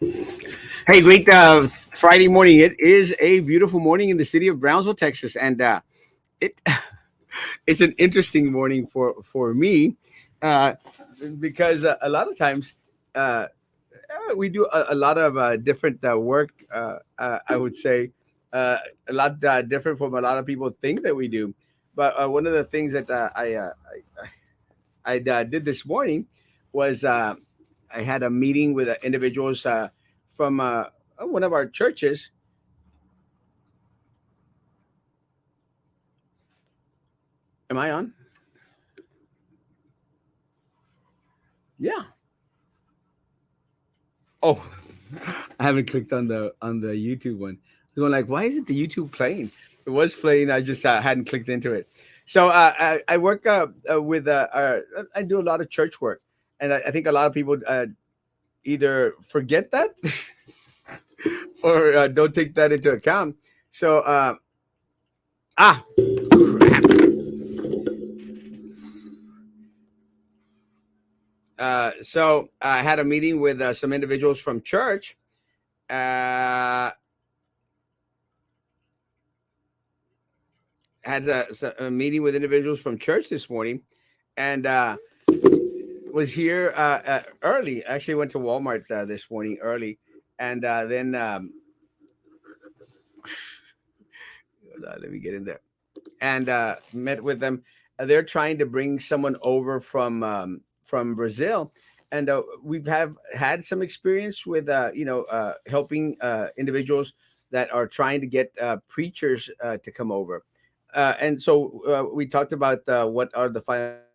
Hey, great Friday morning. It is a beautiful morning in the city of Brownsville, Texas, and it it's an interesting morning for me uh, because a lot of times uh, we do a lot of different work. I would say a lot different from a lot of people think that we do. But one of the things that I did this morning was I had a meeting with individuals from one of our churches. Am I on? Yeah. Oh, I haven't clicked on the YouTube one. I was going like, why isn't the YouTube playing? It was playing. I just hadn't clicked into it. So I work with I do a lot of church work, and I think a lot of people either forget that or don't take that into account. So ah crap. So I had a meeting with some individuals from church. Uh, had a meeting with individuals from church this morning, and was here early. Actually, went to Walmart this morning early, and then let me get in there and met with them. They're trying to bring someone over from Brazil, and we've have had some experience with helping individuals that are trying to get preachers to come over. And so we talked about what are the final steps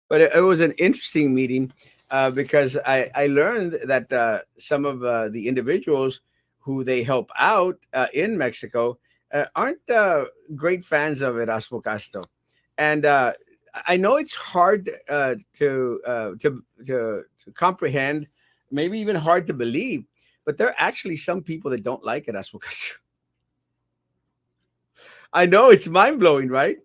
and what are the requirements. But it was an interesting meeting because I learned that some of the individuals who they help out in Mexico aren't great fans of Erasmo Castro, and I know it's hard to comprehend, maybe even hard to believe, but there are actually some people that don't like Erasmo Castro. I know it's mind blowing, right?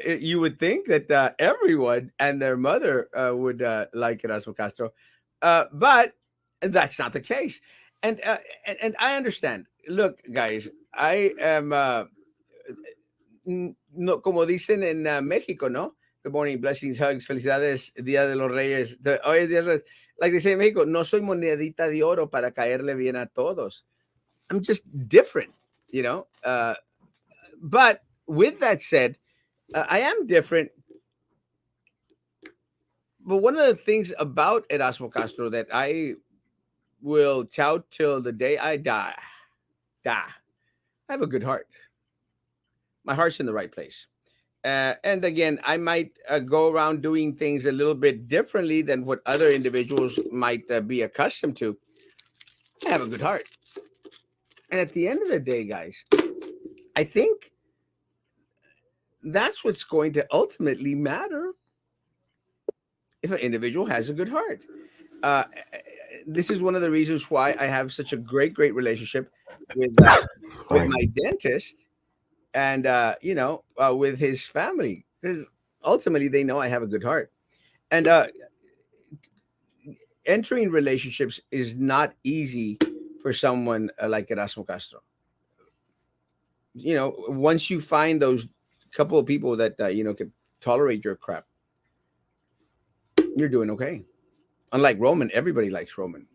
You would think that everyone and their mother would like Erasmo Castro, but that's not the case. And, and I understand. Look, guys, I am no, como dicen en México, ¿no? Good morning, blessings, hugs, felicidades, Día de los Reyes. Hoy es Día de los Reyes. Like they say in Mexico, no soy monedita de oro para caerle bien a todos. I'm just different, you know. But with that said, I am different. But one of the things about Erasmo Castro that I will tout till the day I die. I have a good heart. My heart's in the right place. And again, I might go around doing things a little bit differently than what other individuals might be accustomed to. I have a good heart. And at the end of the day, guys, I think that's what's going to ultimately matter if an individual has a good heart. Uh, this is one of the reasons why I have such a great relationship with with my dentist and with his family. 'Cause ultimately, they know I have a good heart, and entering relationships is not easy for someone like Erasmo Castro. Once you find those couple of people that can tolerate your crap, you're doing okay. Unlike Roman, everybody likes Roman.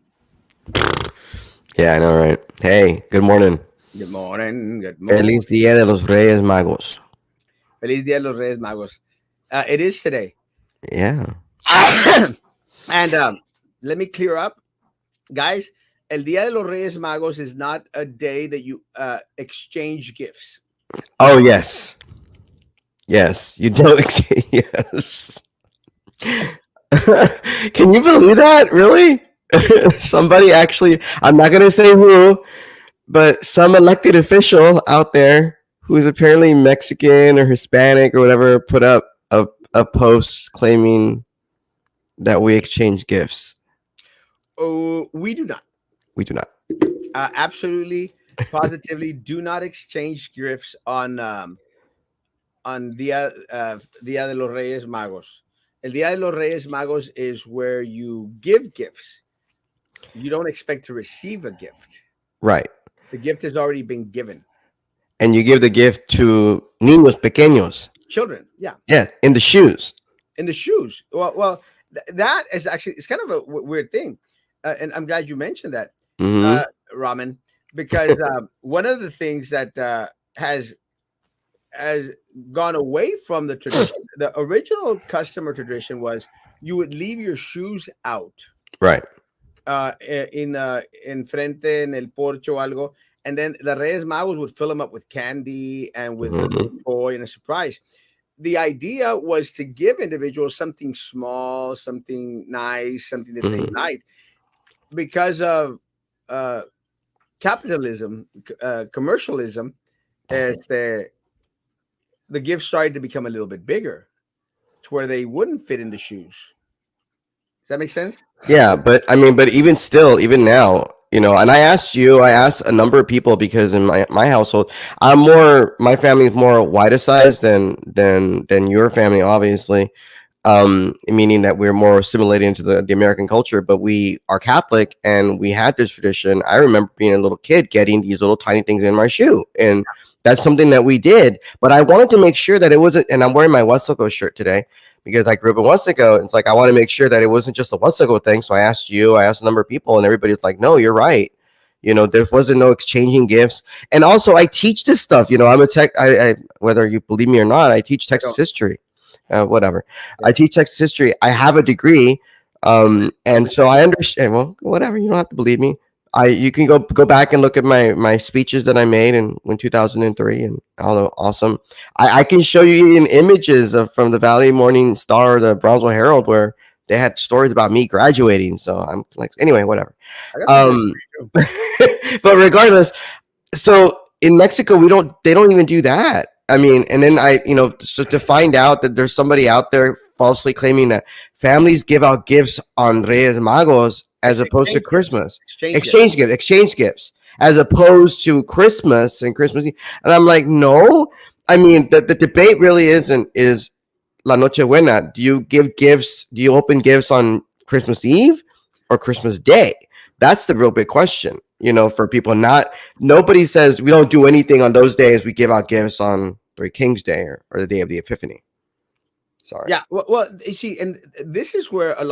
Yeah, I know, right? Hey, good morning. Good morning. Good Feliz morning. Día de los Reyes Magos. Feliz Día de los Reyes Magos. It is today. Yeah. And let me clear up, guys. El Día de los Reyes Magos is not a day that you exchange gifts. Oh, yes. Yes. You don't exchange. Yes. Can you believe that? Really? Somebody actually, I'm not going to say who, but some elected official out there who is apparently Mexican or Hispanic or whatever put up a post claiming that we exchange gifts. Oh, we do not. We do not. Absolutely, positively, do not exchange gifts on Dia de los Reyes Magos. El Día de los Reyes Magos is where you give gifts. You don't expect to receive a gift. Right. The gift has already been given. And you give the gift to niños pequeños. Children, yeah, Yeah, in the shoes. in the shoes. That is actually it's kind of a weird thing, and I'm glad you mentioned that, Hmm. uh, Ramen, because one of the things that has gone away from the tradition. The original customer tradition was you would leave your shoes out Right. in frente en el porche o algo, and then the Reyes Magos would fill them up with candy and with a little Hmm. toy and a surprise. The idea was to give individuals something small, something nice, something that they Hmm. liked. Because of uh, capitalism, commercialism, as the gifts started to become a little bit bigger to where they wouldn't fit into shoes. Does that make sense? Yeah, but I mean, but even still, even now, and I asked a number of people because in my household, my family is more wider size than your family, obviously. Meaning that we're more assimilated into the American culture, but we are Catholic and we had this tradition. I remember being a little kid getting these little tiny things in my shoe, and that's something that we did. But I wanted to make sure that it wasn't, and I'm wearing my Wesco shirt today because I grew up in Wesco. It's like I want to make sure that it wasn't just a Wesco thing. So I asked a number of people, and everybody's like, "No, you're right." There wasn't no exchanging gifts, and also I teach this stuff. I'm a tech. Whether you believe me or not, I teach So, Texas history. Whatever. I yeah. teach Texas history. I have a degree, and so I understand. Well, whatever. You don't have to believe me. You can go back and look at my speeches that I made in 2003, and all awesome. I can show you in images of from the Valley Morning Star, the Brownsville Herald, where they had stories about me graduating. So I'm like, anyway, whatever. I got some pictures Um, for you but regardless, so in Mexico, they don't even do that. I mean, and then so to find out that there's somebody out there falsely claiming that families give out gifts on Reyes Magos too. as opposed to Exchange gifts. Christmas, Exchange gifts. exchange gifts, as opposed to Christmas and Christmas Eve. And I'm like, no. I mean, the debate really is La Noche Buena. Do you give gifts? Do you open gifts on Christmas Eve or Christmas Day? That's the real big question, for people. Not nobody says we don't do anything on those days. We give out gifts on Three Kings Day or the day of the Epiphany. Sorry. Yeah. You see, and this is where I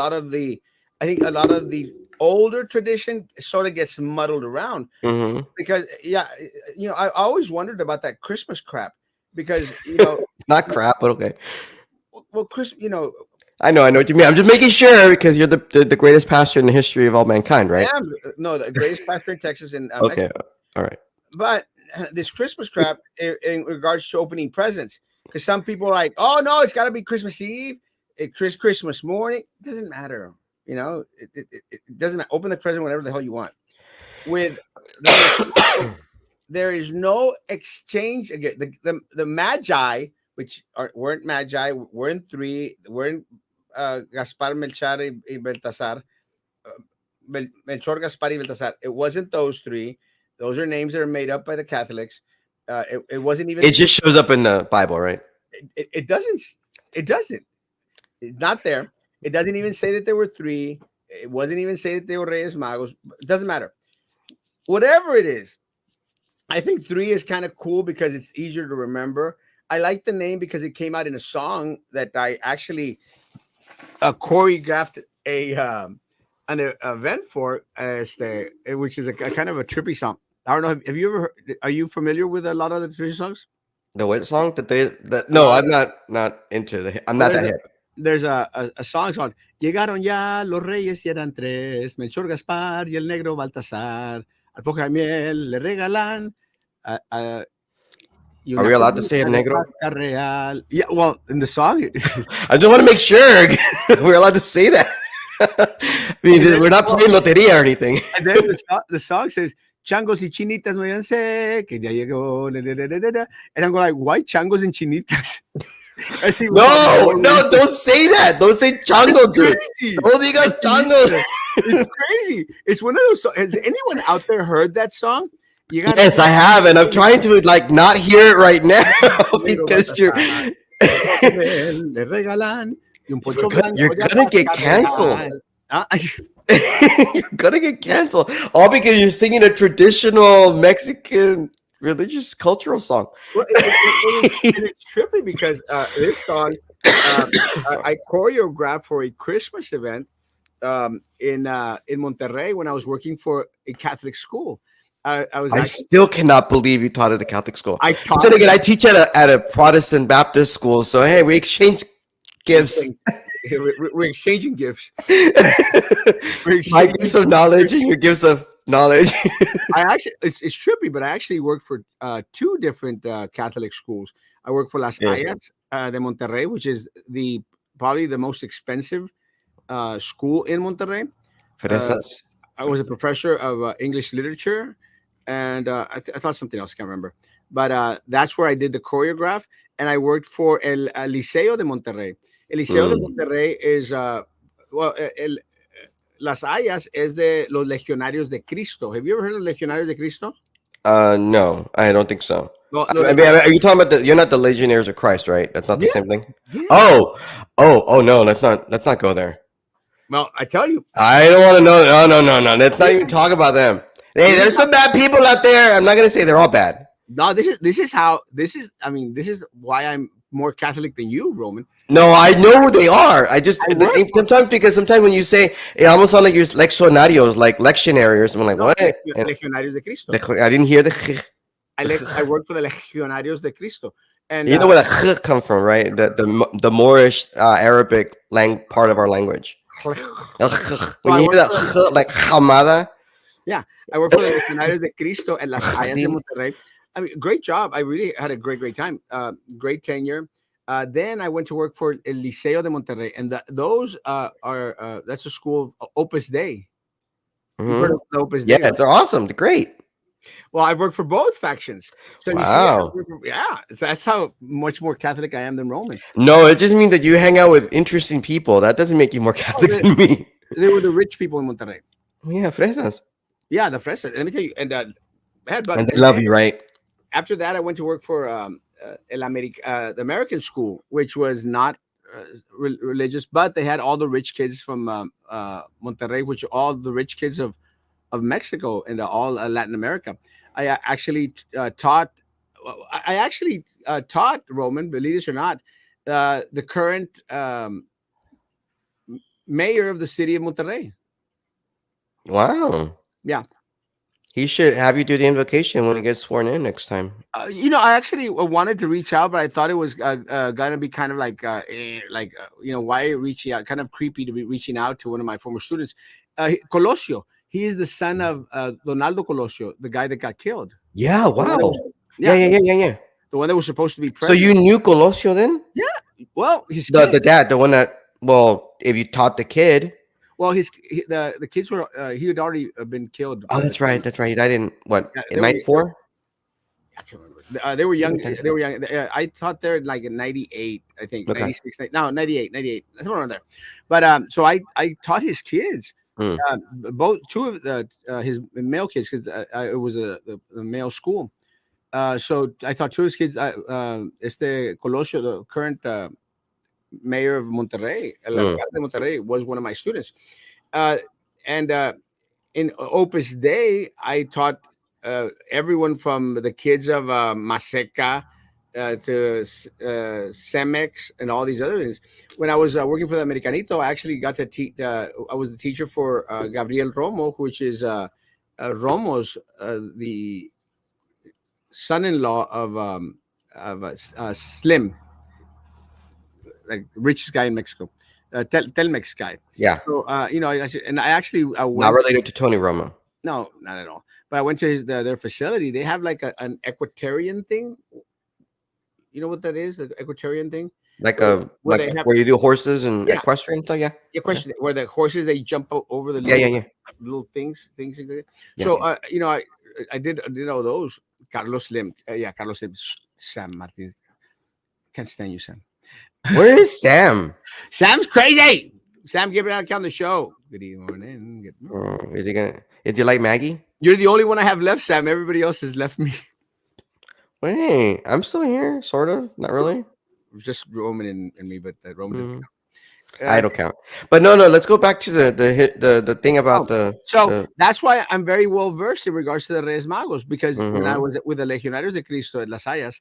think a lot of the older tradition sort of gets muddled around Hmm. because, yeah, I always wondered about that Christmas crap because, Not crap, but okay. well, Chris, I know what you mean. I'm just making sure because you're the greatest pastor in the history of all mankind, I right? am no the greatest pastor in Texas and Okay. Mexico. All right. But this Christmas crap in regards to opening presents, because some people are like, oh no, it's got to be Christmas Eve, Christmas morning. It doesn't matter, it doesn't matter. Open the present whenever the hell you want. With the Reyes, there is no exchange again. The Magi, which weren't Magi, weren't three, weren't Gaspar, Melchor, y Baltasar. Melchor, Gaspar, y Baltasar. It wasn't those three. Those are names that are made up by the Catholics. It wasn't even. It just shows up in the Bible, right? It doesn't. It doesn't. It's not there. It doesn't even say that there were three. It wasn't even say that they were Reyes Magos. It doesn't matter. Whatever it is, I think three is kind of cool because it's easier to remember. I like the name because it came out in a song that I actually choreographed an event for, which is a kind of a trippy song. I don't know. Have you ever heard, are you familiar with a lot of the tradition songs? The what song A no, lot of I'm not into I'm well, not that hip. there's a song called Llegaron ya los reyes y eran tres, Melchor, Gaspar y el negro Baltasar, alfoja de miel le regalan y Are una we allowed to corona say it, de negro? plata real. Yeah, well, in the song, I just want to make sure we're allowed to say that. I mean, we're not playing loteria or anything. and then the song says, changos y chinitas no sé, que ya llegó, da, da, da, da, da, da. And I'm going like, why changos and chinitas? No, don't say that. Don't say chango, dude. Crazy. Don't digas chango. It's crazy. It's one of those songs. Has anyone out there heard that song? You got Yes, I have, and I'm trying to like not hear it right now because you're. Le regalan Yung You're Poncho gonna, Blanco you're de gonna get canceled. Aguacate. Ah, You're gonna get canceled all because you're singing a traditional Mexican religious cultural song. well, and it's trippy because this song, uh, I choreographed for a Christmas event in Monterrey when I was working for a Catholic school. I was I actually still cannot believe you taught at a Catholic school. I But taught then it. again, I teach at a Protestant Baptist school, so hey, we exchange We gifts. exchange, we're exchanging gifts. We're My exchanging. gifts of knowledge and your gifts of knowledge. I actually it's trippy, but I actually worked for two different Catholic schools. I worked for Las Yeah. Hayas de Monterrey, which is the probably the most expensive school in Monterrey. Uh, Fresas. I was a professor of English literature, and I thought something else. Can't remember, but that's where I did the choreograph, and I worked for el Liceo de Monterrey. El Liceo de Mm. Monterrey is well, Las Hayas es de los Legionarios de Cristo. Have you ever heard of Legionarios de Cristo? No, I don't think so. No, no, I mean, are you talking about the? You're not the Legionnaires of Christ, right? That's not the yeah, same thing. yeah. Oh, oh no! Let's not. Let's not go there. Well, I tell you, I don't want to know. No, no, no, no. Let's not this even is talk about them. Hey, this is there's some bad people out there. I'm not gonna say they're all bad. no, this is how this is. I mean, this is why I'm more Catholic than you, Roman. No, I know who they are. I just I work for sometimes because sometimes when you say it almost sounds like you're lectionarios, like lectionary or something. Like no what? And Legionarios de Cristo. I didn't hear the. I work for the Legionarios de Cristo, and You know where the come from, right? The Moorish Arabic part of our language. so When I you work hear for that like hamada, yeah, I work for the Legionarios de Cristo and Las Hayas de Monterrey. I mean, great job. I really had a great time. Great tenure. Then I went to work for El Liceo de Monterrey, and those are that's a school of Opus Dei. You've heard hmm of the Opus Dei, yeah, right? they're awesome. They're great. Well, I've worked for both factions, so you see, Wow. yeah, so that's how much more Catholic I am than Roman. No, it just means that you hang out with interesting people. That doesn't make you more Oh, Catholic than me. they were the rich people in Monterrey. Yeah, fresas. Yeah, the fresh. Let me tell you, and but And they love you, right? after that, I went to work for the American school, which was not religious, but they had all the rich kids from Monterrey, which are all the rich kids of Mexico and all Latin America. I actually taught. I actually taught Roman, believe this or not, the current mayor of the city of Monterrey. Wow. Yeah. He should have you do the invocation when he gets sworn in next time. I actually wanted to reach out, but I thought it was gonna be kind of like, why reaching out? Kind of creepy to be reaching out to one of my former students, Colosio. He is the son of Donaldo Colosio, the guy that got killed. Yeah, The one that wow. was- Yeah, yeah, yeah, yeah, yeah, yeah. the one that was supposed to be So you president. knew Colosio then? Well, his The kid. dad, the one that if you taught the kid. Well, the kids were he had already been killed. Oh, by the that's right. time. That's right. I didn't what Yeah, in '94? I can't remember. They were young. Okay. They were young. I taught there like in '98, I think, Okay. 96. No, 98. Somewhere around there. But so I taught his kids, Mm. both two of his male kids, because it was a male school. So I taught two of his kids. Este Colosio, the current mayor of Monterrey, el Mm. alcalde de Monterrey, was one of my students. Uh, and in Opus Dei, I taught everyone from the kids of Maseca to Cemex and all these other things. When I was working for the Americanito, I actually got to teach. I was the teacher for Gabriel Romo, which is Romo's the son-in-law of Slim, like richest guy in Mexico, Telmex guy. Yeah. So I actually Not went. related to Tony Romo. No, not at all. But I went to their facility. They have like an equestrian thing. You know what that is? The equestrian thing. Like Where they have where you do horses and Yeah. equestrian stuff, yeah. your question where the horses they jump over the Yeah, little, yeah, yeah. little things like that. Yeah. So I did all those. Carlos Slim, Carlos Slim, Sam Martinez. Can't stand you, Sam. Where is Sam? Sam's crazy. Sam, give it out on the show. Good morning. Is he gonna? Is he like Maggie? You're the only one I have left, Sam. Everybody else has left me. Wait, I'm still here, sort of. Not really. Just Roman and me, but Roman doesn't Mm. count. Uh, I don't count. But no, no. Let's go back to the thing about oh, so the. that's why I'm very well versed in regards to the Reyes Magos, because when I Mm-hmm, was with the Legionarios de Cristo at Las Hayas,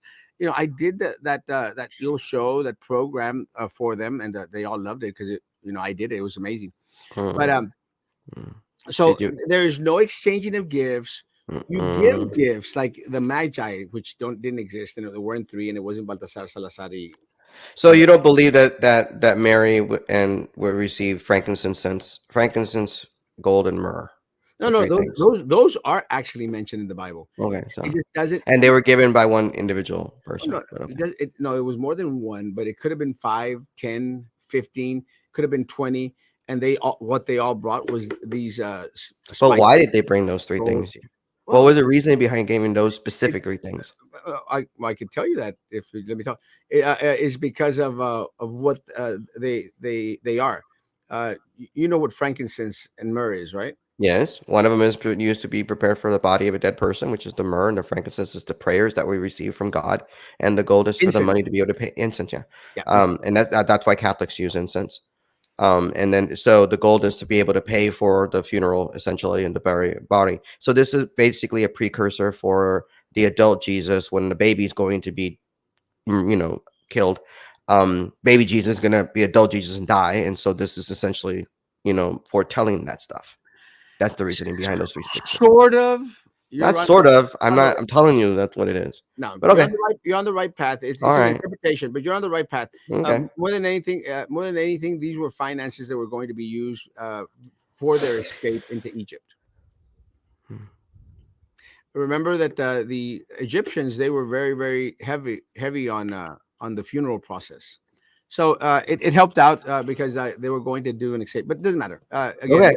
I did that little show, that program for them, and they all loved it because I did it. It was amazing. But mm-hmm. so Did you? there is no exchanging of gifts. You give Mm-mm. gifts like the Magi, which didn't exist, and there weren't three, and it wasn't Baltasar Salazari. So you don't believe that Mary and would receive frankincense, gold, and myrrh, No, the no, three those things. those those are actually mentioned in the Bible. Okay, It so just doesn't. and they were given by one individual Oh, person. no, But it okay, does. No, it was more than one, but it could have been 5, 10, 15. Could have been 20, and what they all brought was these but spices. why did they bring those three Gold. things? What Well, was the reasoning behind giving those it, specific three things? I could tell you that if you let me talk. Is because of what they are. You know what frankincense and myrrh is, right? Yes, one of them is used to be prepared for the body of a dead person, which is the myrrh, and the frankincense is the prayers that we receive from God, and the gold is for the Incense. money to be able to pay incense. Yeah, Yeah, incense. and that's why Catholics use incense. And then so the gold is to be able to pay for the funeral essentially and the body. So this is basically a precursor for the adult Jesus when the baby's going to be, killed. Baby Jesus is gonna be adult Jesus and die, and so this is essentially, foretelling that stuff. That's the reasoning behind those three sticks. Sort of. Not You're on. sort of. I'm On the not. I'm telling you that's what it is. No, But okay. you're on the right path. All It's an right. interpretation, but you're on the right path. Okay. More than anything, these were finances that were going to be used for their escape into Egypt. Hmm. Remember that the Egyptians, they were very very heavy on the funeral process. So it helped out because they were going to do an escape, but it doesn't matter. Again, Okay.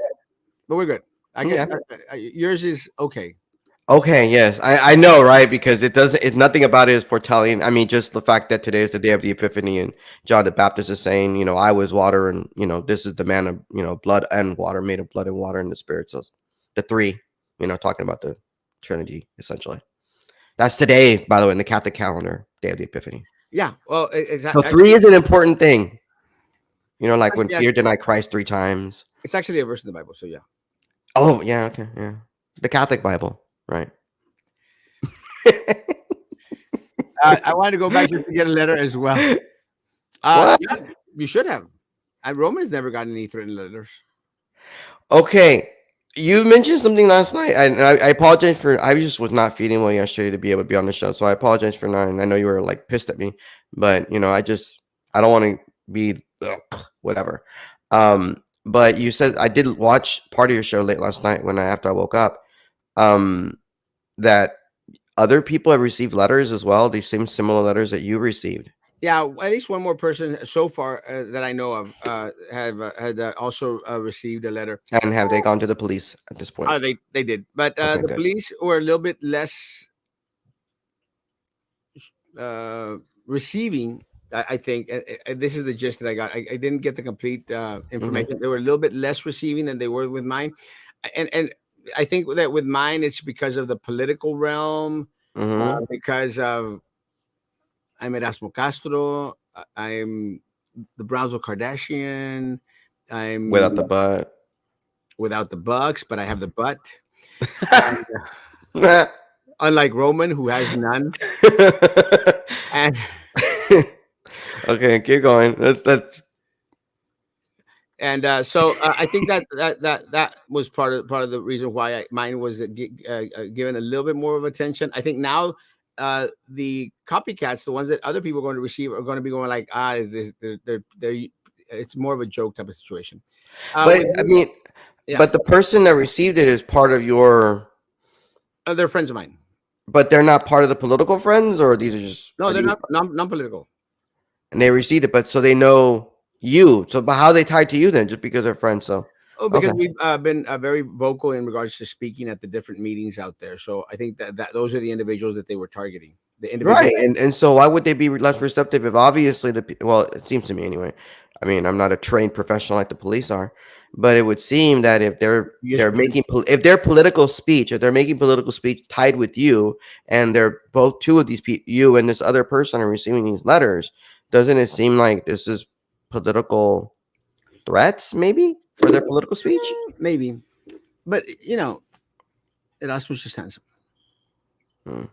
but we're good. I Okay. get yours is okay. Okay, yes, I know, right? Because it doesn't, it nothing about it is foretelling. I mean, just the fact that today is the day of the Epiphany, and John the Baptist is saying, I was water, and this is the man of blood and water, made of blood and water and the spirit. So the three, talking about the Trinity essentially. That's today, by the way, in the Catholic calendar, day of the Epiphany. Yeah, well, So three is an important thing. Like when yeah, Peter denied Christ three times. it's actually a verse in the Bible. So yeah. Oh yeah, okay, yeah, the Catholic Bible, right? I wanted to go back just to get a letter as well. What? Yeah, you should have. Romans never got any threatened letters. Okay, you mentioned something last night, and I apologize for. I just was not feeling well yesterday to be able to be on the show, so I apologize for not. And I know you were like pissed at me, but I don't want to be whatever. But you said I did watch part of your show late last night after I woke up. Um, that other people have received letters as well. These same similar letters that you received. Yeah, at least one more person so far that I know of have had also received a letter. And have they gone to the police at this point? They did, but Okay, the good. police were a little bit less uh, receiving. I think this is the gist that I got. I didn't get the complete Hmm. information. They were a little bit less receiving than they were with mine, and I think that with mine it's because of the political realm, Hmm. because of I'm Erasmo Castro. I'm the Brownsville Kardashian. I'm Without the but. without the bucks, but I have the butt. And unlike Roman, who has none. And Okay, keep going. That's so I think that was part of the reason why mine was given a little bit more of attention. I think now the copycats, the ones that other people are going to receive, are going to be going like, they're it's more of a joke type of situation. but With I me, mean, yeah, but the person that received it is part of your, they're friends of mine. but they're not part of the political friends, or these are just No, are they're these, not non-political. and they received it, but so they know you. So, but how are they tied to you then? Just because they're friends? So, Oh, okay. because we've been very vocal in regards to speaking at the different meetings out there. So I think that those are the individuals that they were targeting. The individuals. Right, and so why would they be less receptive if obviously well, it seems to me anyway. I mean, I'm not a trained professional like the police are, but it would seem that if Yes, if their political speech, if they're making political speech tied with you, and they're both two of these people, you and this other person are receiving these letters, doesn't it seem like this is political? threats, maybe for their political speech. Maybe, but Erasmus just handsome. Hmm.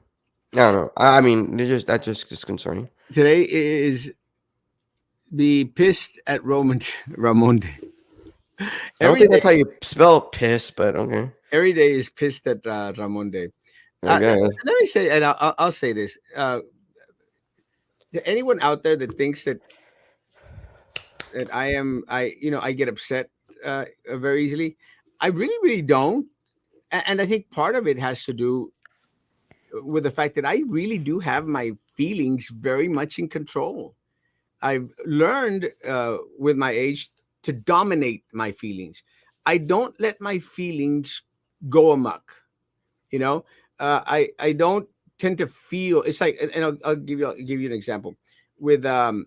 I don't know. I mean, that's just disconcerting. Today is the pissed at Roman Ramon Day. I don't Every think that's day, how you spell piss, but okay. every day is pissed at Ramon Day. I guess. Let me say, and I'll say this to anyone out there that thinks that I get upset very easily. I really, really don't, and I think part of it has to do with the fact that I really do have my feelings very much in control. I've learned with my age to dominate my feelings. I don't let my feelings go amok. You know, I don't tend to feel. It's like, and I'll give you an example with Avram.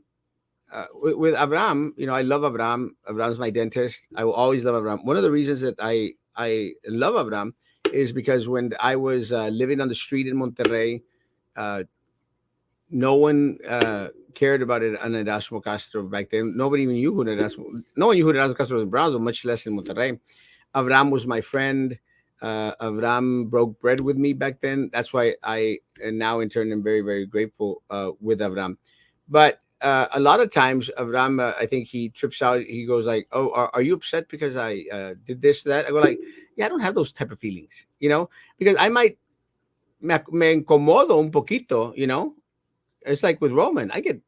I love Avram. Avram's my dentist. I will always love Avram. One of the reasons that I love Avram is because when I was living on the street in Monterrey, uh, no one cared about it on Erasmo Castro back then. Nobody even knew who Erasmo. No one knew who Erasmo Castro was in Brazil, much less in Monterrey. Avram was my friend. Avram broke bread with me back then. That's why I now in turn am very, very grateful with Avram. But a lot of times Avram, I think he trips out. He goes like, "Oh, are you upset because I did this, that?" I go like, "Yeah, I don't have those type of feelings, because I might me incomodo un poquito, It's like with Roman. I get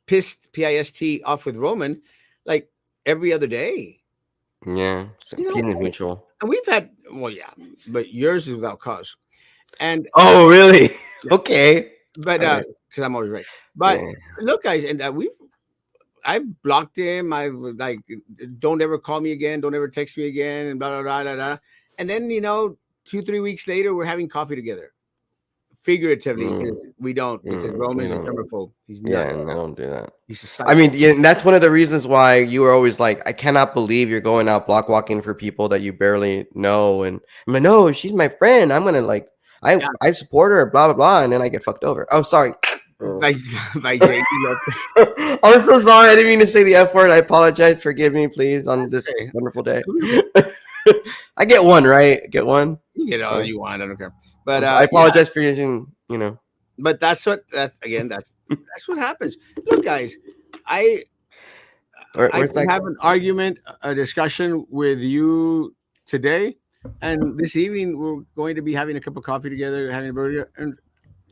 pissed off with Roman like every other day. Yeah, You know, feeling mutual. and we've had well, yeah, but yours is without cause. And Oh, really? yeah, Okay. but All right. because I'm always right. But Yeah. look, guys, and I blocked him. I was like, don't ever call me again. Don't ever text me again. And blah blah blah blah. Blah. And then 2-3 weeks later, we're having coffee together. Figuratively, because Mm, we don't because you Roman's a know. germaphobe. He's Yeah, nuts. and I don't do that. He's a I psycho. mean, yeah, and that's one of the reasons why you were always like, I cannot believe you're going out block walking for people that you barely know. And I'm like, no, she's my friend. I'm gonna like, Yeah, I support her, blah blah blah, and then I get fucked over. Oh, sorry. Oh. by by JD Lopez. I'm so sorry. I didn't mean to say the F word. I apologize. Forgive me, please, on That's this okay. wonderful day. It'll be okay. I get one, right? Get one. You get all Okay. you want. I don't care. But I yeah, apologize for using. but that's what happens. Look, guys, I I Where's can that? have an argument, a discussion with you today, and this evening we're going to be having a cup of coffee together, having a burger, and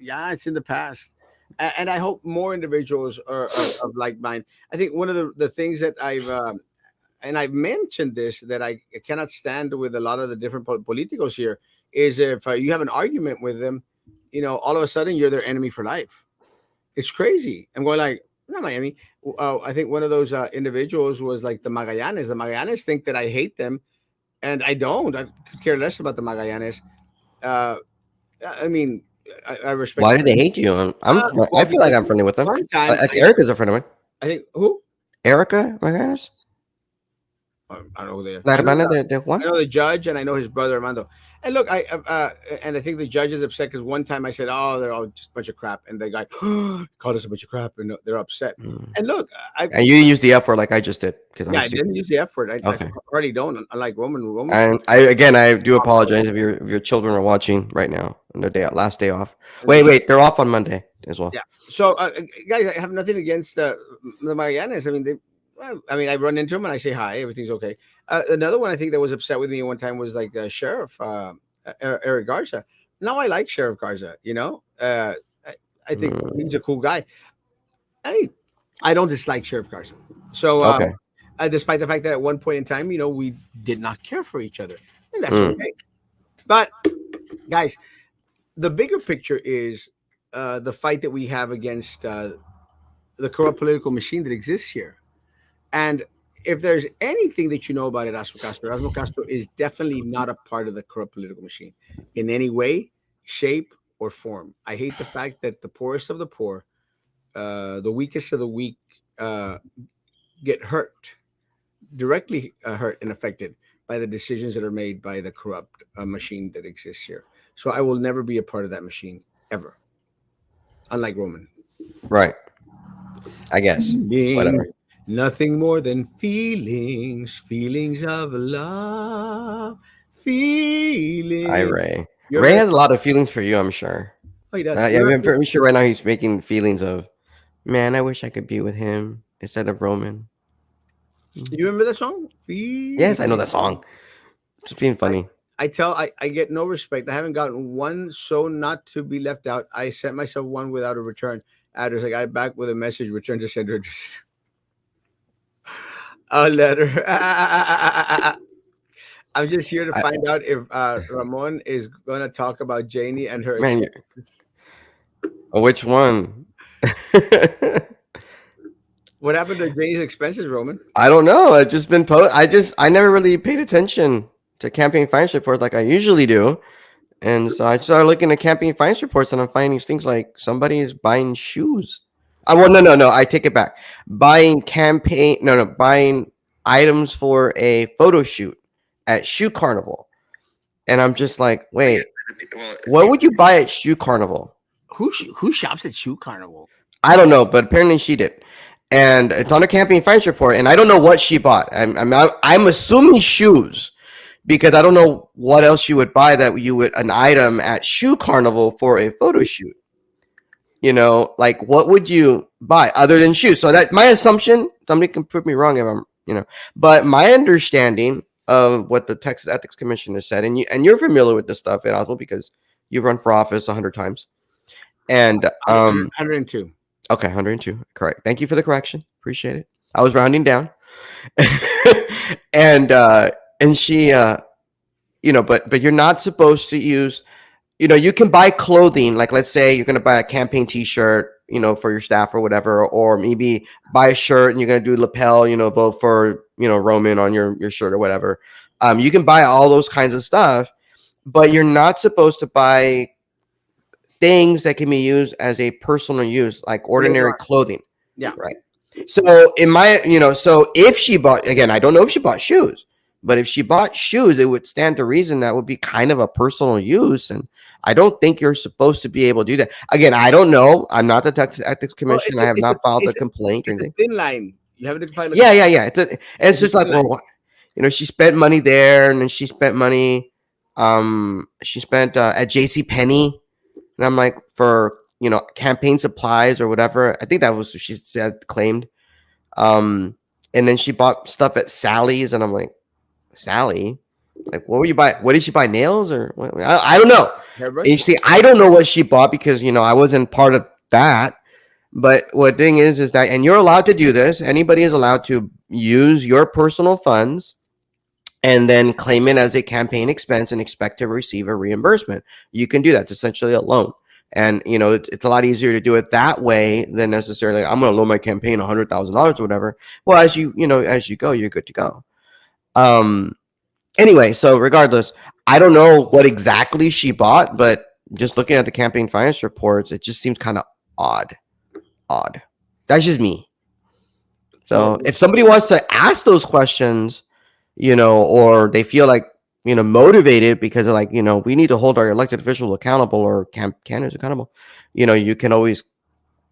yeah, it's in the past. And I hope more individuals are of like mind. I think one of the things that I've mentioned this that I cannot stand with a lot of the different politicos here is if you have an argument with them, all of a sudden you're their enemy for life. It's crazy. I'm going like, not my enemy. I think one of those individuals was like the Magallanes. The Magallanes think that I hate them, and I don't. I could care less about the Magallanes. Uh, I mean, I respect. Why do they hate you? I Well, feel like because I'm friendly with them. one time, Like Erica's a friend of mine. I think who? Erica, my goodness. I don't know who they are. La hermana de I Juan. know the judge, and I know his brother Armando. And look, I think the judge is upset because one time I said, "Oh, they're all just a bunch of crap," and the guy called us a bunch of crap, and they're upset. Mm. And look, And you didn't use the F word like I just did because I'm yeah, I stupid. didn't use the F word. I Okay. already don't. Unlike Roman, Roman, And I do apologize if your children are watching right now on their last day off. and they Wait, they're off on Monday as well. yeah. So, guys, I have nothing against the Marianas. I mean, I run into them and I say hi. Everything's okay. Another one I think that was upset with me one time was like Sheriff Eric Garza. Now I like Sheriff Garza. I think Mm, he's a cool guy. I don't dislike Sheriff Garza. So, okay. despite the fact that at one point in time, we did not care for each other, and that's Mm, okay. But guys, the bigger picture is the fight that we have against the corrupt political machine that exists here. And if there's anything that you know about Erasmo Castro is definitely not a part of the corrupt political machine in any way, shape, or form. I hate the fact that the poorest of the poor, the weakest of the weak, uh, get hurt, directly hurt and affected by the decisions that are made by the corrupt machine that exists here. So I will never be a part of that machine ever, unlike Roman. right. I guess. Being Whatever. Nothing more than feelings, feelings of love, Hi, feeling. Ray. You Ray remember has a that? lot of feelings for you, I'm sure. Oh, he does. Yeah, I'm pretty sure right now he's making feelings of, man, I wish I could be with him instead of Roman. You remember that song? Yes, I know Feeling. that song. Just being I, funny. I get no respect. I haven't gotten one so not to be left out. I sent myself one without a return address. I got back with a message, return to sender. A letter. I'm just here to I, find out if Ramon is going to talk about Janie and her man, expenses. which one? What happened to Janie's expenses, Roman? I don't know. I've just been I never really paid attention to campaign finance reports like I usually do. And so I started looking at campaign finance reports and I'm finding these things like somebody is buying shoes. Well, no. I take it back. Buying items for a photo shoot at Shoe Carnival. And I'm just like, wait, what would you buy at Shoe Carnival? Who shops at Shoe Carnival? I don't know, but apparently she did. And it's on a campaign finance report, and I don't know what she bought. I'm assuming shoes because I don't know what else you would buy that you would an item at Shoe Carnival for a photo shoot. Like what would you buy other than shoes? So that my assumption, somebody can prove me wrong if I'm, but my understanding of what the Texas Ethics Commission has said, and you're familiar with this stuff, Erasmo, because you've run for office 100 times, and 102. Okay, 102. Correct. Thank you for the correction. Appreciate it. I was rounding down. And she but you're not supposed to use you can buy clothing, like let's say you're going to buy a campaign t-shirt, for your staff or whatever, or maybe buy a shirt and you're going to do lapel, vote for, Roman on your shirt or whatever. You can buy all those kinds of stuff, but you're not supposed to buy things that can be used as a personal use, like ordinary clothing. Yeah. Right. So so if she bought, again, I don't know if she bought shoes, but if she bought shoes, it would stand to reason that would be kind of a personal use. And I don't think you're supposed to be able to do that. Again, I don't know. I'm not the Texas Ethics Commission. I have not filed a complaint or anything. It's a thin line. You have to find. Yeah. It's just like, well, she spent money there, and then she spent money. She spent at J.C. Penney. And I'm like, for, campaign supplies or whatever. I think that was what she said, claimed. And then she bought stuff at Sally's. And I'm like, Sally? Like, what would you buy? What did she buy? Nails or what? I don't know. And you see, I don't know what she bought because, I wasn't part of that. But what thing is that, and you're allowed to do this. Anybody is allowed to use your personal funds and then claim it as a campaign expense and expect to receive a reimbursement. You can do that. It's essentially a loan. And, it's a lot easier to do it that way than necessarily, I'm going to loan my campaign $100,000 or whatever. Well, as you go, you're good to go. Anyway, so regardless, I don't know what exactly she bought, but just looking at the campaign finance reports, it just seems kind of odd. That's just me. So if somebody wants to ask those questions, or they feel like, motivated because they're like, we need to hold our elected officials accountable or candidates accountable, you can always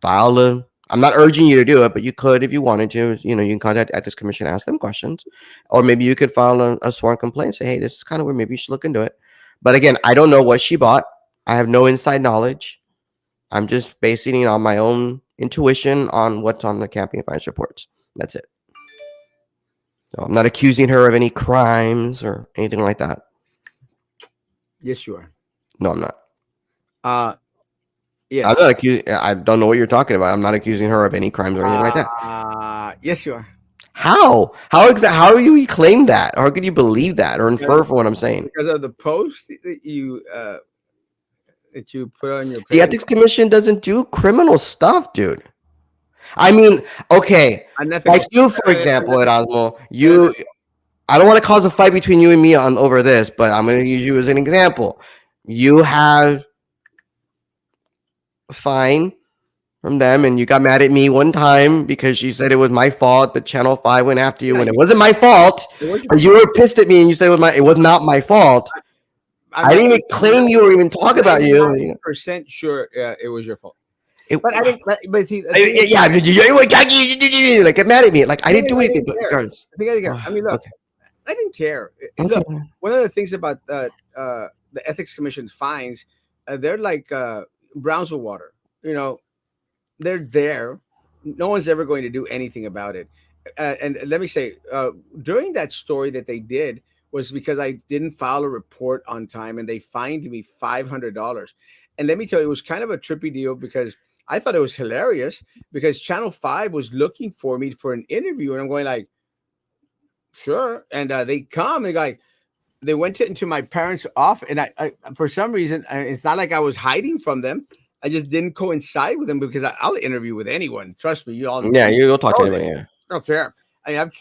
file I'm not urging you to do it, but you could if you wanted to. You can contact Ethics Commission, ask them questions, or maybe you could file a sworn complaint. Say, hey, this is kind of weird. Maybe you should look into it. But again, I don't know what she bought. I have no inside knowledge. I'm just basing it on my own intuition on what's on the campaign finance reports. That's it. So I'm not accusing her of any crimes or anything like that. Yes, you are. No, I'm not. Yes. I'm not accusing. I don't know what you're talking about. I'm not accusing her of any crimes or anything like that. Yes, you are. How? How do you claim that? How could you believe that or infer from what I'm saying? Because of the post that you put on your page. The Ethics Commission doesn't do criminal stuff, dude. I mean, okay, like you, for example, Erasmo, I don't want to cause a fight between you and me over this, but I'm going to use you as an example. You have a fine from them, and you got mad at me one time because you said it was my fault, but Channel 5 went after you when it wasn't my fault. Or you were pissed at me and you said it was not my fault. I didn't even claim you or even talk about you. % sure it was your fault. It, But I didn't. But see, the I, thing is, yeah, like get mad at me. Like I the thing didn't is, do I anything. didn't But care. regardless, I think I didn't care. I mean, look, okay, I didn't care. okay, Look, one of the things about the ethics commission's fines, they're like Brownsville water. You know, they're there. No one's ever going to do anything about it. And let me say, during that story that they did was because I didn't file a report on time, and they fined me $500. And let me tell you, it was kind of a trippy deal because I thought it was hilarious because Channel Five was looking for me for an interview, and I'm going like, sure. And they come and like they went into my parents' office, and I for some reason, it's not like I was hiding from them. I just didn't coincide with them because I'll interview with anyone. Trust me, you all yeah, you'll talk to know this. anybody. Yeah. I don't care.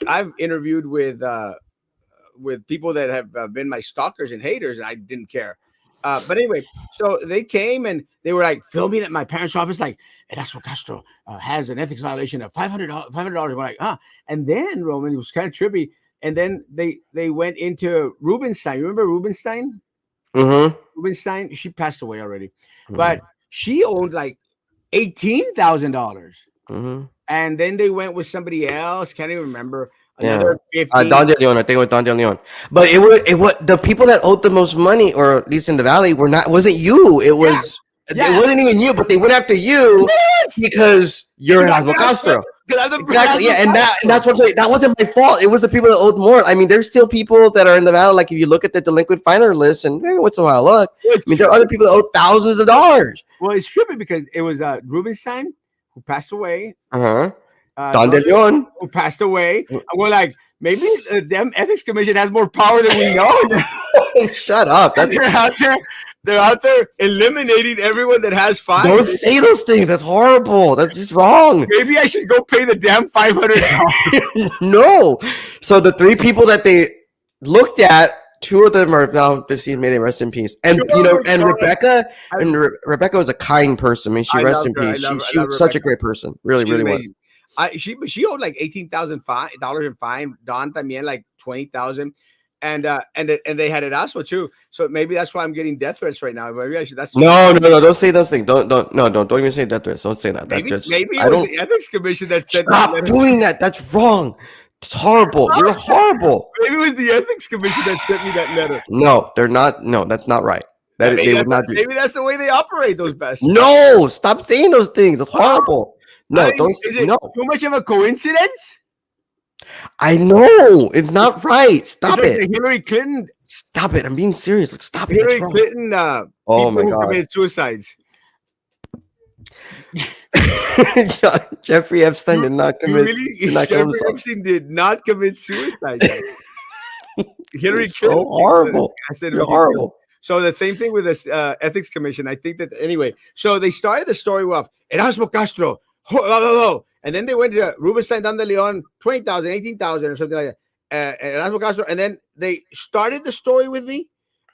I've interviewed with people that have been my stalkers and haters, and I didn't care. But anyway, so they came and they were like filming at my parents' office, like Erasmo Castro has an ethics violation of $500. We're like, and then Roman, it was kind of trippy. And then they went into Rubenstein. You remember Rubenstein? Mm-hmm. Rubenstein, she passed away already, Mm-hmm. but she owned like $18,000. Mm-hmm. And then they went with somebody else. Can't even remember. Yeah. Another 15. Don De Leon, I think it was Don De Leon. But it was the people that owed the most money, or at least in the valley, wasn't you. Yeah, It yeah. wasn't even you, but they went after you Yes. because you're Because Erasmo Castro. I'm the Exactly. Yeah, and Castro. that's what I'm saying. That wasn't my fault. It was the people that owed more. I mean, there's still people that are in the valley. Like if you look at the delinquent finer list, and maybe once in a while look, Well, I mean, there are other people that owe thousands of dollars. it's trippy because it was Rubenstein who passed away. Uh huh. Don De Don Leon. who passed away. And we're like, maybe them ethics commission has more power than we know. Shut up. That's They're out there eliminating everyone that has fines. don't say those things. That's horrible. That's just wrong. Maybe I should go pay the damn $500. No. So the three people that they looked at, two of them are now deceased. May they rest in peace. And and Rebecca, Rebecca was a kind person. I mean, she rest in peace. She was such a great person. Really, really was. She owed like $18,000 in fine. Don también like 20,000, and they had Erasmo too. So maybe that's why I'm getting death threats right now. Maybe I should. That's No. Don't say those things. Don't even say death threats. Don't say that. maybe That's just, maybe it I was don't the ethics commission that said stop that. doing that. That's wrong. It's horrible. You're horrible. Maybe it was the ethics commission that sent me that letter. No, they're not. No, that's not right. They would not do. Maybe that's the way they operate, those bastards. No, stop saying those things. That's horrible. No, don't. Is it No, too much of a coincidence? I know it's not right. Stop It's like it. the Hillary Clinton. Stop it. I'm being serious. Like, stop it. That's Hillary wrong. Clinton. Oh people my who God. committed suicides. Jeffrey Epstein did not commit. Did not kill Jeffrey himself. Epstein did not commit suicide. Hillary You're Clinton. so horrible. I said You're horrible. So the same thing with this ethics commission. I think that anyway. So they started the story with Erasmo Castro, and then they went to Rubenstein Don de Leon, 20,000, 18,000, or something like that. Erasmo Castro, and then they started the story with me,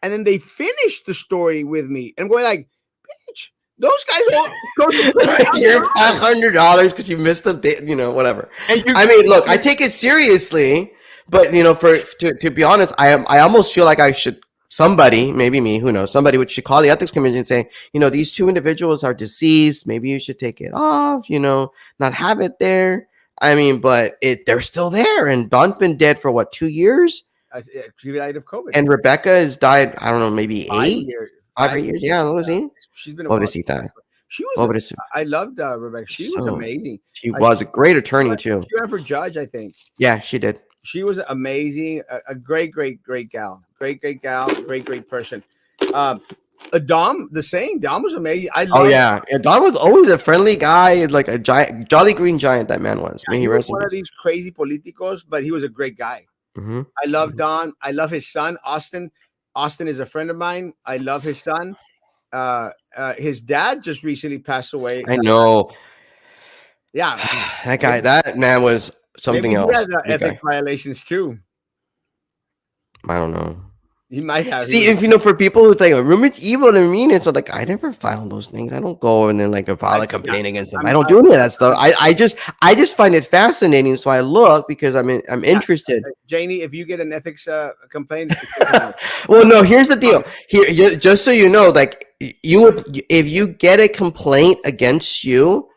and then they finished the story with me. And I'm going like, bitch, those guys won't go to You're $500 because you missed the day, whatever. And I mean, look, I take it seriously, but to be honest, I almost feel like I should. Somebody, maybe me, who knows? Somebody should call the ethics commission and say, these two individuals are deceased. Maybe you should take it off. Not have it there. I mean, but they're still there, and Don's been dead for what, 2 years? She died of COVID. And Rebecca has died. I don't know, maybe 8 years. 5 or 8 years. Yeah, what was he? She's been. Pobrecita. She was. Pobrecita. I loved Rebecca. She was amazing. She was a great attorney too. She ran for judge, I think. Yeah, she did. She was amazing. A great gal. Great gal. Great person. Dom, the same. Dom was amazing. Yeah, Don was always a friendly guy, like a giant, jolly green giant. That man was. I mean, he was one of these crazy politicos, but he was a great guy. Mm-hmm. I love Don. I love his son, Austin. Austin is a friend of mine. I love his son. His dad just recently passed away. I know. Yeah, that man was something maybe else. He had ethic violations too. I don't know. He might have. See, if for people who think roommate's evil and mean, it's like I never file those things. I don't go and then file a complaint against them. I don't do any of that stuff. I just find it fascinating, so I look because I'm interested. Janie, if you get an ethics complaint, well, no. Here's the deal. Here, just so you know, like you would, if you get a complaint against you,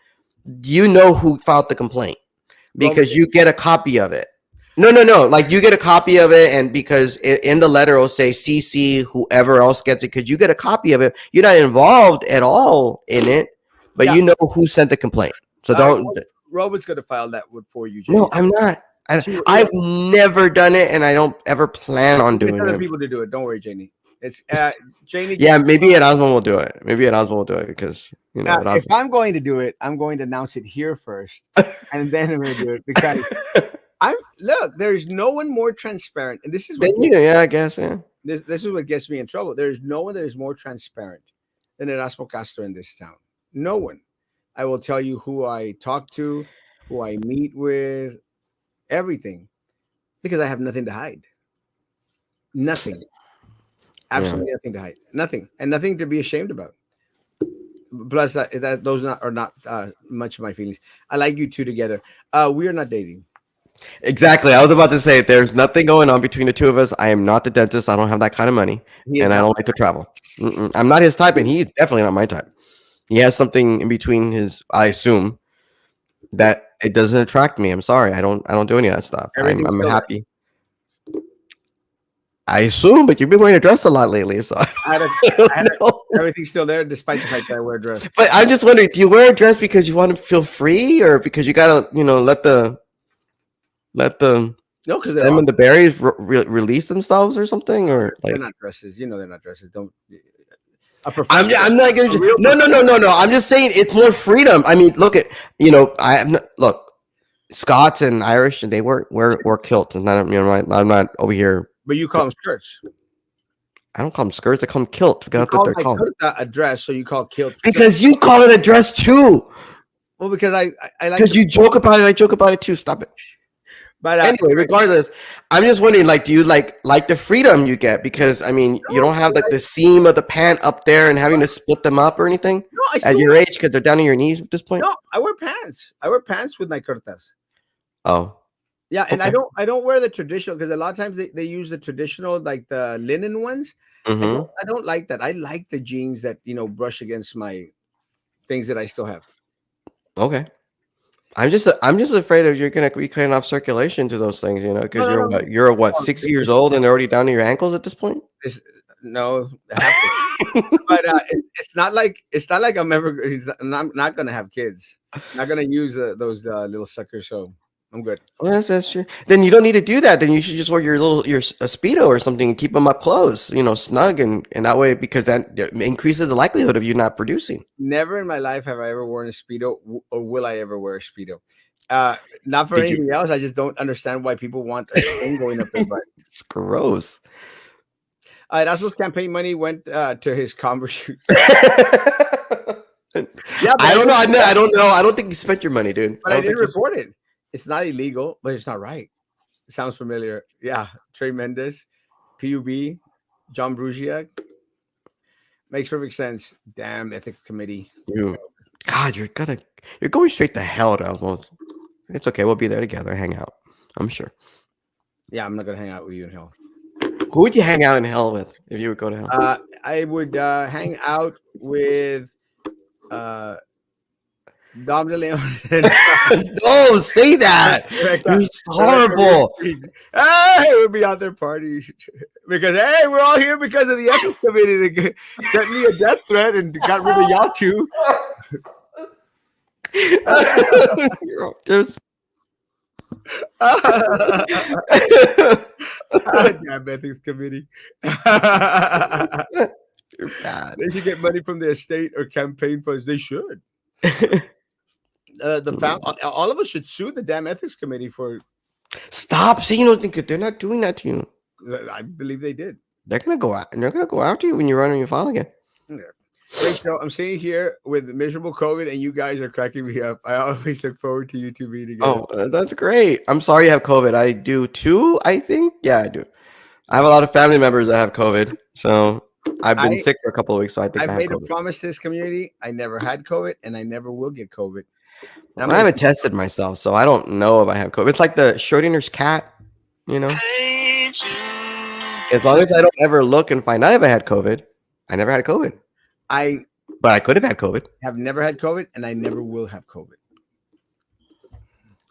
you know who filed the complaint Robert, because you get a copy of it. No, no, no. Like you get a copy of it, and because in the letter it'll say CC whoever else gets it because you get a copy of it. You're not involved at all in it, but yeah, you know who sent the complaint. So don't. Robert's going to file that one for you, No, Janie. I'm not. She, I've never done it, and I don't ever plan on get doing other it. people to do it. Don't worry, Janie. It's Janie. Yeah, maybe Erasmo will do it. Maybe Erasmo will do it because If Erasmo. I'm going to do it, I'm going to announce it here first, and then I'm going to do it because I'm look. There's no one more transparent, and this is what Then yeah, I guess yeah. this is what gets me in trouble. There's no one that is more transparent than Erasmo Castro in this town. No one. I will tell you who I talk to, who I meet with, everything, because I have nothing to hide. Nothing. Yeah. Absolutely nothing to hide. Nothing, and nothing to be ashamed about. Plus, that those are not much of my feelings. I like you two together. We are not dating. Exactly. I was about to say there's nothing going on between the two of us. I am not the dentist. I don't have that kind of money, He is and I not. don't like to travel. I'm not his type, and he's definitely not my type. He has something in between his. I assume that it doesn't attract me. I'm sorry. I don't. I don't do any of that stuff. Everything's I'm still there. happy. I assume, but you've been wearing a dress a lot lately, so I had, a, I don't I had know. everything's still there, despite the fact that I wear a dress. But I'm just wondering, do you wear a dress because you want to feel free, or because you gotta, let the No, because stem and the berries release themselves or something, or they're like not dresses. You know, they're not dresses. Don't. A I'm professional. not gonna A real no. I'm just saying it's more freedom. I mean, look at I am not, look Scots and Irish and they wear kilts, and I'm not over here. But you call them skirts. I don't call them skirts. I call them kilt. You Forgot what call they're my called. kurta a dress, so you call kilt. Because you call it a dress too. Well, because I like. Because you joke about it. I joke about it too. Stop it. But Anyway, regardless, I'm just wondering, like, do you like the freedom you get? Because I mean, you don't have like the seam of the pant up there and having to split them up or anything no, I at still your age because they're down to your knees at this point. no. I wear pants. I wear pants with my kurtas. Oh, Yeah, and okay. I don't wear the traditional because a lot of times they use the traditional like the linen ones. Mm-hmm. I don't like that. I like the jeans that brush against my things that I still have. Okay. I'm just afraid of you're gonna be cutting off circulation to those things, because No, no, no. you're what 60 years old and they're already down to your ankles at this point. It's, no, I have to. But it's not like I'm not gonna have kids. I'm not gonna use those little suckers. So I'm good. Well, that's true. Then you don't need to do that. Then you should just wear your speedo or something and keep them up close, snug and that way because that increases the likelihood of you not producing. Never in my life have I ever worn a speedo, or will I ever wear a speedo. Not for Did you? anything else. I just don't understand why people want a thing going up their butt. It's gross. Erasmo's campaign money went to his Converse. Yeah, but I don't know. I don't know. I don't think you spent your money, dude. but I I don't didn't think you. report it. It's not illegal, but it's not right. It sounds familiar. Yeah, Trey Mendes, PUB, John Brugiak. Makes perfect sense. Damn ethics committee. God, you're going straight to hell, Erasmo. It's okay. We'll be there together, hang out. I'm sure. Yeah, I'm not gonna hang out with you in hell. Who would you hang out in hell with if you would go to hell? I would hang out with Dom DeLeon. Don't say that. It's horrible. Hey, we'll be out there partying because hey, we're all here because of the ethics committee that sent me a death threat and got rid of y'all two. There's Damn ethics committee. You're bad. They should get money from the estate or campaign funds. They should. All of us should sue the damn ethics committee for. Stop saying you don't think they're not doing that to you. I believe they did. They're gonna go out and they're gonna go after you when you run on your file again. Yeah. Great show. I'm sitting here with miserable COVID, and you guys are cracking me up. I always look forward to you two being together. Oh, that's great. I'm sorry you have COVID. I do too, I think. Yeah, I do. I have a lot of family members that have COVID. So I've been sick for a couple of weeks, so I think I have made a COVID. promise to this community. I never had COVID, and I never will get COVID. I haven't tested myself, so I don't know if I have COVID. It's like the Schrodinger's cat, As long as I don't ever look and find out if I had COVID, I never had COVID. I But I could have had COVID. have never had COVID, and I never will have COVID.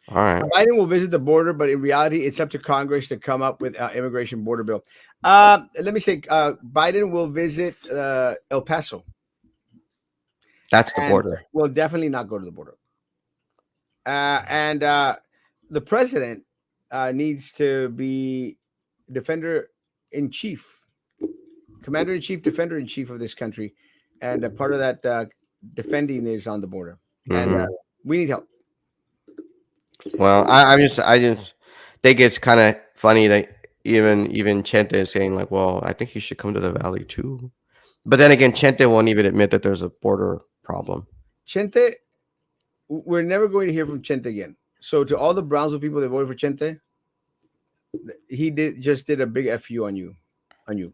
All right. Biden will visit the border, but in reality, it's up to Congress to come up with immigration border bill. Let me say, Biden will visit El Paso, That's the and border. will definitely not go to the border. And the president needs to be defender in chief, commander in chief, defender in chief of this country, and part of that defending is on the border, and Hmm. we need help. Well, I just think it's kind of funny that even Chente is saying like, well, I think he should come to the valley too. But then again, Chente won't even admit that there's a border problem. Chente, we're never going to hear from Chente again. So to all the Brownsville people that voted for Chente, he did a big fu on you, on you.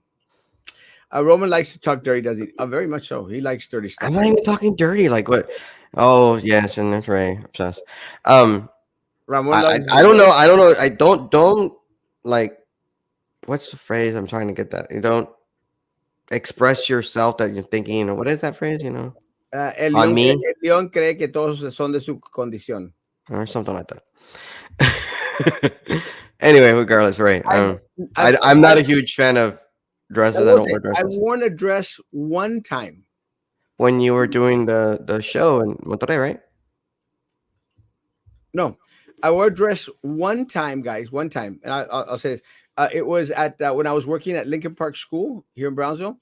Roman likes to talk dirty, does he? Very much so. He likes dirty I'm stuff. not even talking dirty. Like what? Oh yes, and that's right. Obsessed. Um, Ramon loves I don't know. I don't know. I don't like. What's the phrase? I'm trying to get that. You don't express yourself that you're thinking. Or what is that phrase? You know, on me El León cree que todos son de su condición. or something like that. Anyway, regardless, right? I've, I'm not a huge fan of I dresses. I will don't say, wear I've dresses. worn a dress one time. When you were doing the show in Monterrey, right? No, I wore a dress one time, guys. One time, and I'll say this. It was at when I was working at Lincoln Park School here in Brownsville,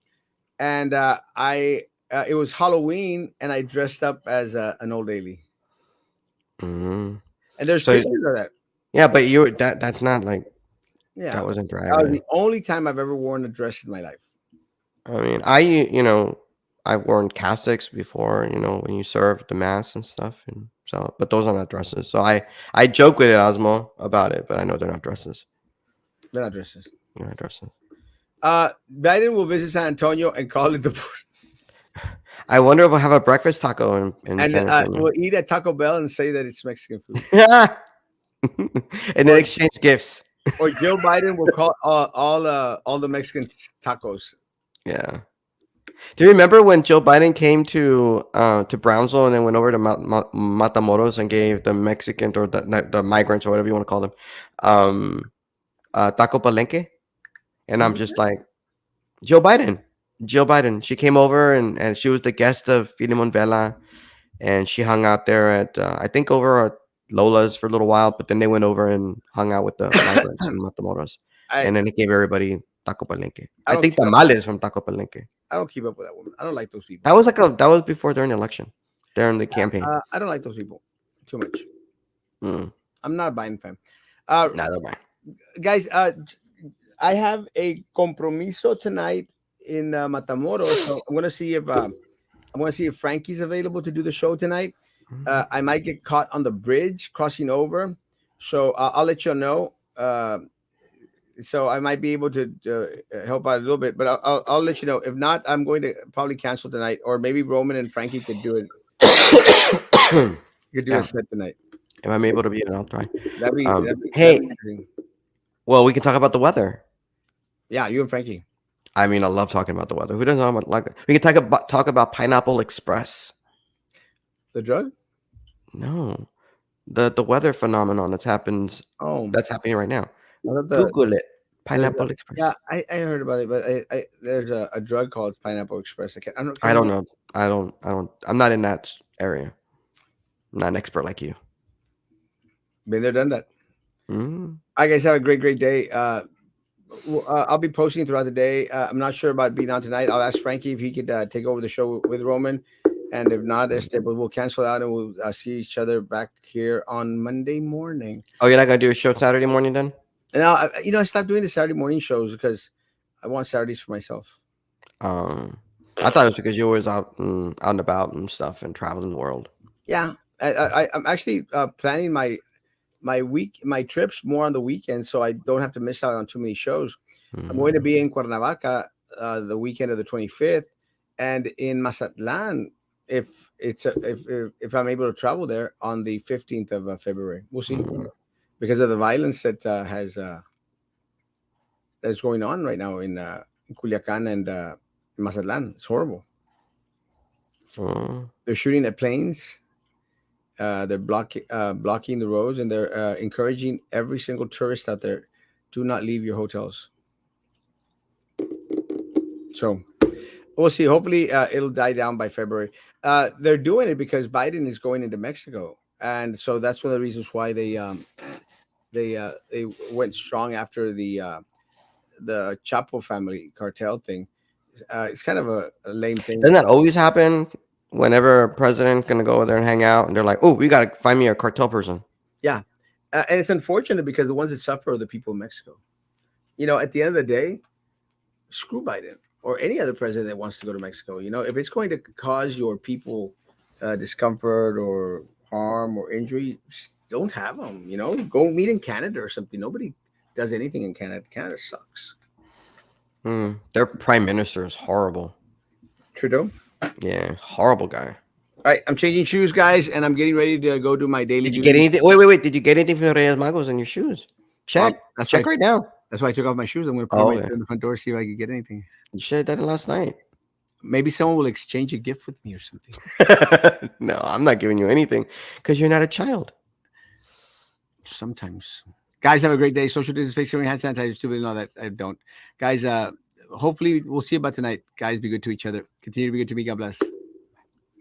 and I it was Halloween, and I dressed up as an old lady. Hmm. And there's So pictures of that. yeah, but you that's not like Yeah, that wasn't drag, that was right? the only time I've ever worn a dress in my life. I mean, I've worn cassocks before, when you serve the mass and stuff, and so, but those are not dresses. So I joke with Erasmo about it, but I know they're not dresses. They're not dresses. They're not dresses. Biden will visit San Antonio and call it the I wonder if we'll have a breakfast taco in and San Antonio, we'll eat at Taco Bell and say that it's Mexican food. and then Or exchange gifts. or Joe Biden will call all the Mexican tacos. Yeah. Do you remember when Joe Biden came to Brownsville and then went over to Matamoros and gave the Mexicans or the migrants or whatever you want to call them, um, taco palenque? And I'm Who? just like, Joe Biden. Jill Biden. She came over and she was the guest of Filimon Vela, and she hung out there at I think over at Lola's for a little while, but then they went over and hung out with the migrants in Matamoros, I and then he gave everybody taco palenque. I I don't think keep up. tamales from taco palenque. I don't keep up with that woman. I don't like those people. That was before during the election, during the campaign. I don't like those people too much. Mm, I'm not a Biden fan. Uh, neither am I. guys, I have a compromiso tonight in Matamoros, so I'm gonna see if Frankie's available to do the show tonight. I might get caught on the bridge crossing over, so I'll let you know. So I might be able to help out a little bit, but I'll let you know. If not, I'm going to probably cancel tonight, or maybe Roman and Frankie could do it. Could do a Yeah, set tonight. if I'm able to be in, I'll try. That'd Hey, be interesting. well, we can talk about the weather. Yeah, you and Frankie. I mean, I love talking about the weather. Who doesn't know about like we can talk about Pineapple Express. The drug? No, the weather phenomenon Oh, that's happening right now. I thought Google it. there's Pineapple yeah, Express. I heard about it, but there's a drug called Pineapple Express. I Can't don't remember. know. I don't. I'm not in that area. I'm not an expert like you. Been there, done that. Mm. I guys have a great day. I'll be posting throughout the day. I'm not sure about being on tonight. I'll ask Frankie if he could take over the show with Roman, and if not, but we'll cancel out and we'll see each other back here on Monday morning. Oh, you're not gonna do a show Saturday morning then? And now, I stopped doing the Saturday morning shows because I want Saturdays for myself. Um, I thought it was because you were always out and about and stuff and traveling the world. Yeah, I'm actually planning my trips more on the weekend, so I don't have to miss out on too many shows. I'm going to Mm. be in Cuernavaca the weekend of the 25th, and in Mazatlan if if I'm able to travel there on the 15th of February. We'll see Mm. because of the violence that that's going on right now in Culiacan and Mazatlan. It's horrible. Mm. They're shooting at planes. They're blocking the roads, and they're encouraging every single tourist out there, do not leave your hotels. So we'll see. Hopefully, it'll die down by February. They're doing it because Biden is going into Mexico, and so that's one of the reasons why they went strong after the Chapo family cartel thing. It's kind of a lame thing. Doesn't that always happen whenever a president's gonna go over there and hang out, and they're like, "Oh, we gotta find me a cartel person." Yeah, and it's unfortunate because the ones that suffer are the people of Mexico. At the end of the day, screw Biden or any other president that wants to go to Mexico. If it's going to cause your people discomfort or harm or injury, don't have them. Go meet in Canada or something. Nobody does anything in Canada. Canada sucks. Their prime minister is horrible. Trudeau. Yeah, horrible guy. All right, I'm changing shoes, guys, and I'm getting ready to go do my daily Did you get duties. anything? Wait. Did you get anything from the Reyes Magos in your shoes? Check. That's Check right. right now. That's why I took off my shoes. I'm going to put them Oh, right okay. there in the front door, see if I can get anything. You should have done it last night. Maybe someone will exchange a gift with me or something. No, I'm not giving you anything because you're not a child. Sometimes. Guys, have a great day. Social distance, face covering, hand sanitizer, stupid and all that. I don't. Guys, hopefully we'll see you about tonight. Guys, be good to each other. Continue to be good to me. God bless.